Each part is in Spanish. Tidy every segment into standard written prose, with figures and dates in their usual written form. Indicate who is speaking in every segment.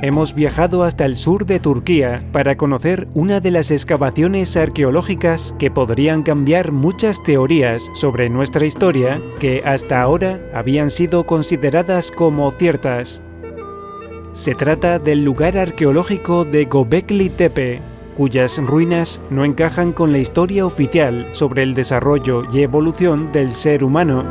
Speaker 1: hemos viajado hasta el sur de Turquía para conocer una de las excavaciones arqueológicas que podrían cambiar muchas teorías sobre nuestra historia que hasta ahora habían sido consideradas como ciertas. Se trata del lugar arqueológico de Göbekli Tepe, cuyas ruinas no encajan con la historia oficial sobre el desarrollo y evolución del ser humano.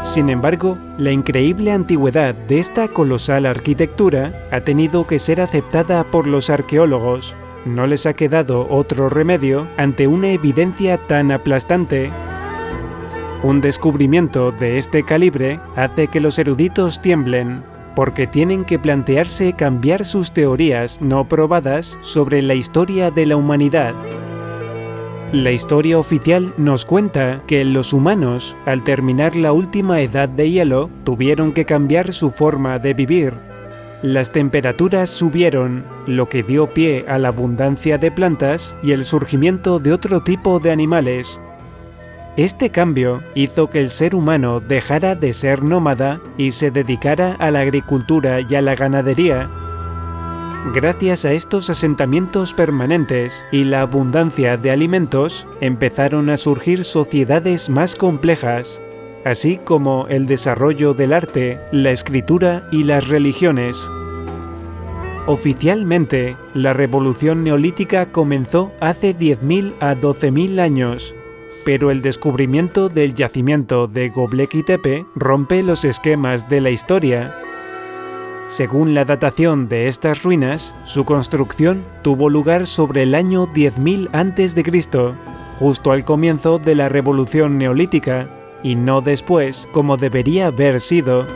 Speaker 1: Sin embargo, la increíble antigüedad de esta colosal arquitectura ha tenido que ser aceptada por los arqueólogos. No les ha quedado otro remedio ante una evidencia tan aplastante. Un descubrimiento de este calibre hace que los eruditos tiemblen, porque tienen que plantearse cambiar sus teorías no probadas sobre la historia de la humanidad. La historia oficial nos cuenta que los humanos, al terminar la última edad de hielo, tuvieron que cambiar su forma de vivir. Las temperaturas subieron, lo que dio pie a la abundancia de plantas y el surgimiento de otro tipo de animales. Este cambio hizo que el ser humano dejara de ser nómada y se dedicara a la agricultura y a la ganadería. Gracias a estos asentamientos permanentes y la abundancia de alimentos, empezaron a surgir sociedades más complejas, así como el desarrollo del arte, la escritura y las religiones. Oficialmente, la revolución neolítica comenzó hace 10.000 a 12.000 años, pero el descubrimiento del yacimiento de Göbekli Tepe rompe los esquemas de la historia. Según la datación de estas ruinas, su construcción tuvo lugar sobre el año 10.000 a.C., justo al comienzo de la revolución neolítica, y no después, como debería haber sido.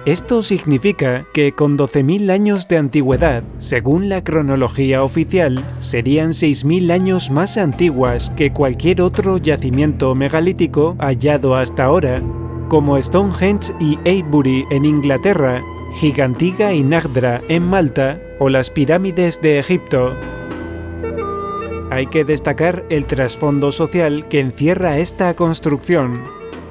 Speaker 1: Esto significa que con 12.000 años de antigüedad, según la cronología oficial, serían 6.000 años más antiguas que cualquier otro yacimiento megalítico hallado hasta ahora, como Stonehenge y Avebury en Inglaterra, Gigantiga y Nagdra en Malta o las pirámides de Egipto. Hay que destacar el trasfondo social que encierra esta construcción,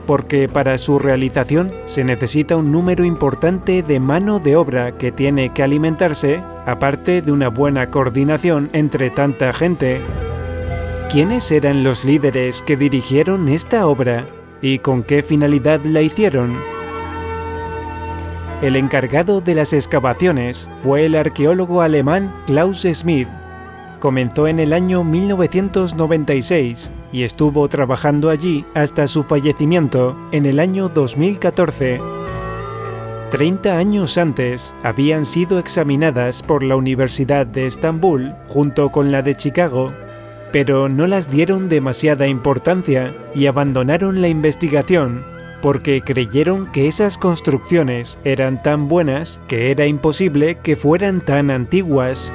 Speaker 1: porque para su realización se necesita un número importante de mano de obra que tiene que alimentarse, aparte de una buena coordinación entre tanta gente. ¿Quiénes eran los líderes que dirigieron esta obra y con qué finalidad la hicieron? El encargado de las excavaciones fue el arqueólogo alemán Klaus Schmidt. Comenzó en el año 1996 y estuvo trabajando allí hasta su fallecimiento en el año 2014. 30 años antes habían sido examinadas por la Universidad de Estambul junto con la de Chicago, pero no las dieron demasiada importancia y abandonaron la investigación porque creyeron que esas construcciones eran tan buenas que era imposible que fueran tan antiguas.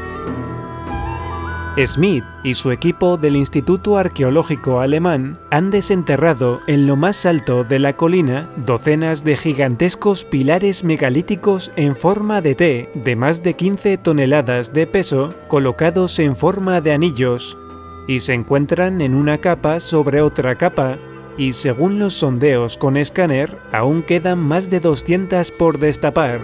Speaker 1: Schmidt y su equipo del Instituto Arqueológico Alemán han desenterrado en lo más alto de la colina docenas de gigantescos pilares megalíticos en forma de T de más de 15 toneladas de peso colocados en forma de anillos, y se encuentran en una capa sobre otra capa, y según los sondeos con escáner, aún quedan más de 200 por destapar.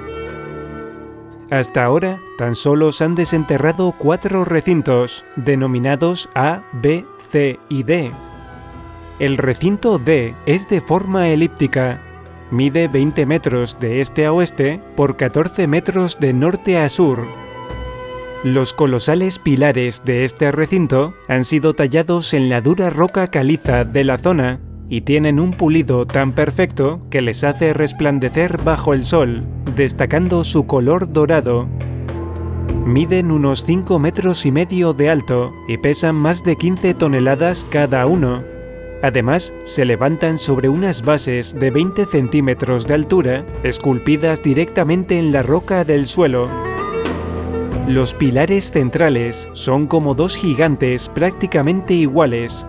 Speaker 1: Hasta ahora, tan solo se han desenterrado 4 recintos, denominados A, B, C y D. El recinto D es de forma elíptica. Mide 20 metros de este a oeste por 14 metros de norte a sur. Los colosales pilares de este recinto han sido tallados en la dura roca caliza de la zona, y tienen un pulido tan perfecto que les hace resplandecer bajo el sol, destacando su color dorado. Miden unos 5 metros y medio de alto y pesan más de 15 toneladas cada uno. Además, se levantan sobre unas bases de 20 centímetros de altura, esculpidas directamente en la roca del suelo. Los pilares centrales son como 2 gigantes prácticamente iguales.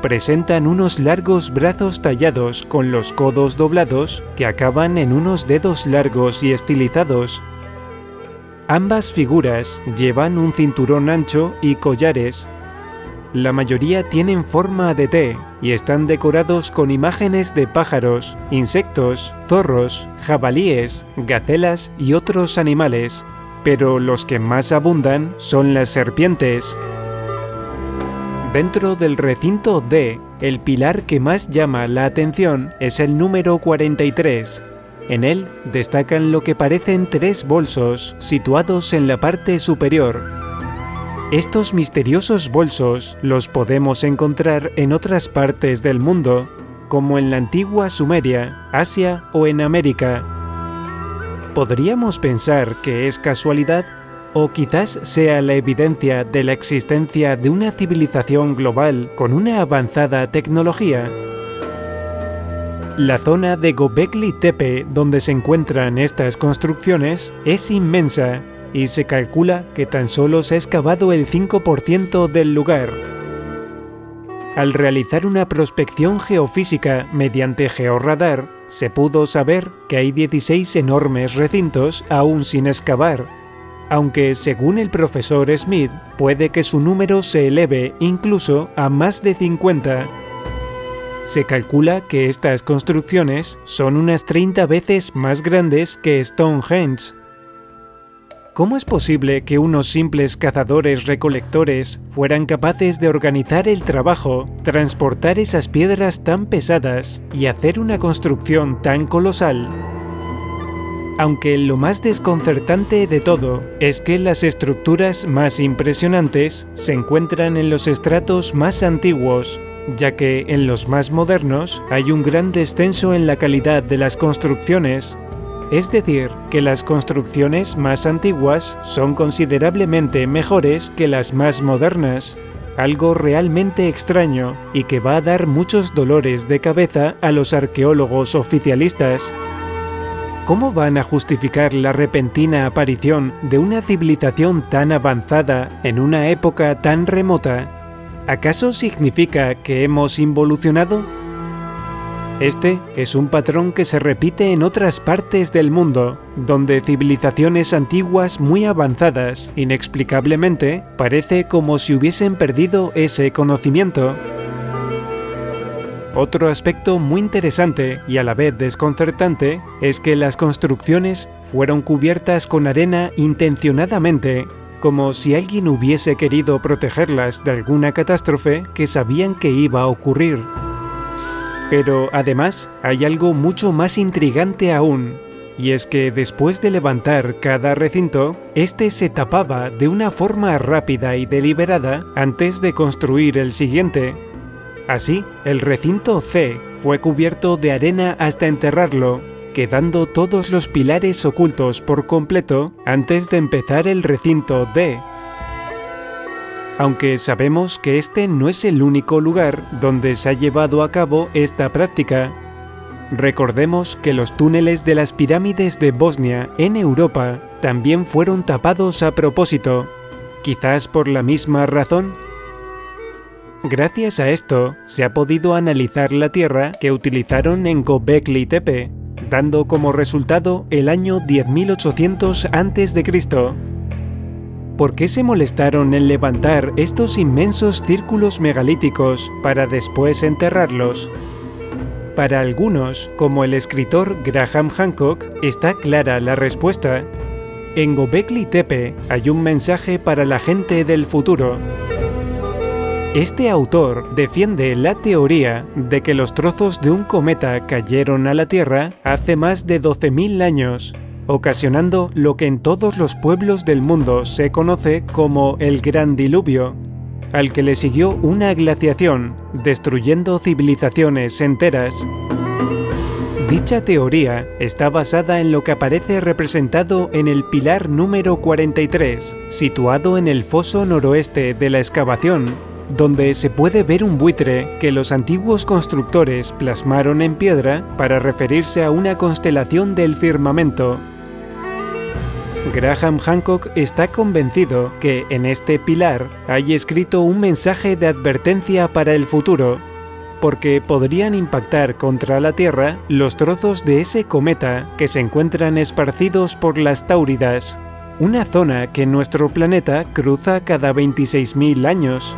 Speaker 1: Presentan unos largos brazos tallados con los codos doblados que acaban en unos dedos largos y estilizados. Ambas figuras llevan un cinturón ancho y collares. La mayoría tienen forma de T y están decorados con imágenes de pájaros, insectos, zorros, jabalíes, gacelas y otros animales, pero los que más abundan son las serpientes. Dentro del recinto D, el pilar que más llama la atención es el número 43. En él destacan lo que parecen 3 bolsos situados en la parte superior. Estos misteriosos bolsos los podemos encontrar en otras partes del mundo, como en la antigua Sumeria, Asia o en América. Podríamos pensar que es casualidad, o quizás sea la evidencia de la existencia de una civilización global con una avanzada tecnología. La zona de Göbekli Tepe donde se encuentran estas construcciones es inmensa y se calcula que tan solo se ha excavado el 5% del lugar. Al realizar una prospección geofísica mediante georradar, se pudo saber que hay 16 enormes recintos aún sin excavar, aunque según el profesor Smith, puede que su número se eleve incluso a más de 50. Se calcula que estas construcciones son unas 30 veces más grandes que Stonehenge. ¿Cómo es posible que unos simples cazadores-recolectores fueran capaces de organizar el trabajo, transportar esas piedras tan pesadas y hacer una construcción tan colosal? Aunque lo más desconcertante de todo es que las estructuras más impresionantes se encuentran en los estratos más antiguos, ya que en los más modernos hay un gran descenso en la calidad de las construcciones. Es decir, que las construcciones más antiguas son considerablemente mejores que las más modernas, algo realmente extraño y que va a dar muchos dolores de cabeza a los arqueólogos oficialistas. ¿Cómo van a justificar la repentina aparición de una civilización tan avanzada en una época tan remota? ¿Acaso significa que hemos involucionado? Este es un patrón que se repite en otras partes del mundo, donde civilizaciones antiguas muy avanzadas, inexplicablemente, parece como si hubiesen perdido ese conocimiento. Otro aspecto muy interesante y a la vez desconcertante es que las construcciones fueron cubiertas con arena intencionadamente, como si alguien hubiese querido protegerlas de alguna catástrofe que sabían que iba a ocurrir. Pero además hay algo mucho más intrigante aún, y es que después de levantar cada recinto, este se tapaba de una forma rápida y deliberada antes de construir el siguiente. Así, el recinto C fue cubierto de arena hasta enterrarlo, quedando todos los pilares ocultos por completo antes de empezar el recinto D. Aunque sabemos que este no es el único lugar donde se ha llevado a cabo esta práctica. Recordemos que los túneles de las pirámides de Bosnia, en Europa, también fueron tapados a propósito, quizás por la misma razón. Gracias a esto, se ha podido analizar la tierra que utilizaron en Göbekli Tepe, dando como resultado el año 10.800 a.C. ¿Por qué se molestaron en levantar estos inmensos círculos megalíticos para después enterrarlos? Para algunos, como el escritor Graham Hancock, está clara la respuesta. En Göbekli Tepe hay un mensaje para la gente del futuro. Este autor defiende la teoría de que los trozos de un cometa cayeron a la Tierra hace más de 12.000 años, ocasionando lo que en todos los pueblos del mundo se conoce como el Gran Diluvio, al que le siguió una glaciación, destruyendo civilizaciones enteras. Dicha teoría está basada en lo que aparece representado en el pilar número 43, situado en el foso noroeste de la excavación, donde se puede ver un buitre que los antiguos constructores plasmaron en piedra para referirse a una constelación del firmamento. Graham Hancock está convencido que en este pilar hay escrito un mensaje de advertencia para el futuro, porque podrían impactar contra la Tierra los trozos de ese cometa que se encuentran esparcidos por las Táuridas, una zona que nuestro planeta cruza cada 26.000 años.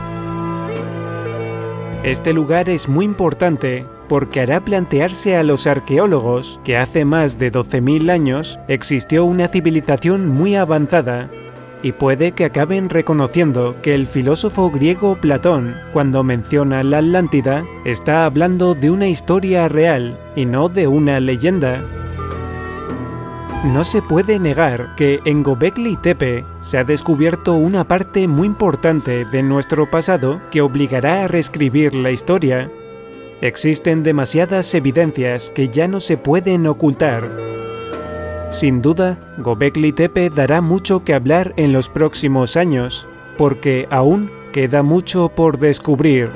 Speaker 1: Este lugar es muy importante porque hará plantearse a los arqueólogos que hace más de 12.000 años existió una civilización muy avanzada, y puede que acaben reconociendo que el filósofo griego Platón, cuando menciona la Atlántida, está hablando de una historia real y no de una leyenda. No se puede negar que en Göbekli Tepe se ha descubierto una parte muy importante de nuestro pasado que obligará a reescribir la historia. Existen demasiadas evidencias que ya no se pueden ocultar. Sin duda, Göbekli Tepe dará mucho que hablar en los próximos años, porque aún queda mucho por descubrir.